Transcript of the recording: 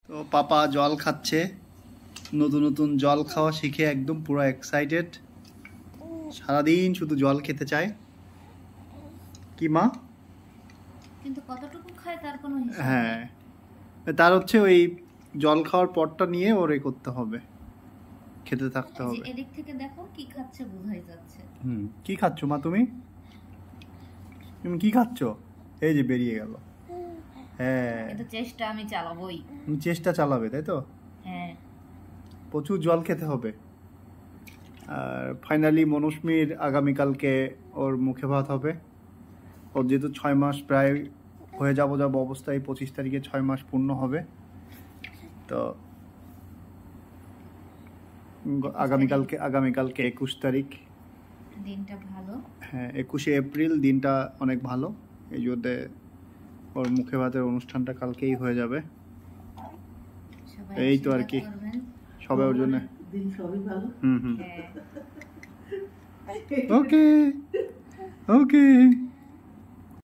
তো পাপা জল খাচ্ছে, নতুন নতুন জল খাওয়া শিখে একদম পুরো এক্সাইটেড, সারাদিন শুধু জল খেতে চায়। কি মা? কিন্তু কতটুকু খায় তার কোনো হিসাব নেই। হ্যাঁ, তার হচ্ছে ওই জল খাওয়ার পরটা নিয়ে ওরে করতে হবে, খেতে থাকতে হবে। এদিক থেকে দেখো কি খাচ্ছে বোঝাই যাচ্ছে। কি খাচ্ছ মা তুমি? তুমি কি খাচ্ছ? এই যে বেরিয়ে গেল। হ্যাঁ, এটা চেষ্টা আমি চালাবোই। তুমি চেষ্টা চালাবে, তাই তো? হ্যাঁ, প্রচুর জল খেতে হবে। আর ফাইনালি মনুষ্মির আগামীকালকে ওর মুখে ভাত হবে। ওর যেহেতু 6 মাস প্রায় হয়ে যাব অবস্থায়, 25 তারিখে 6 মাস পূর্ণ হবে। তো আগামীকালকে 21 তারিখ, দিনটা ভালো। হ্যাঁ 21শে এপ্রিল দিনটা অনেক ভালো। এই জন্য ওর মুখে ভাতের অনুষ্ঠানটা কালকেই হয়ে যাবে। এই তো আর কি, সবাই ওর জন্য ওকে ওকে।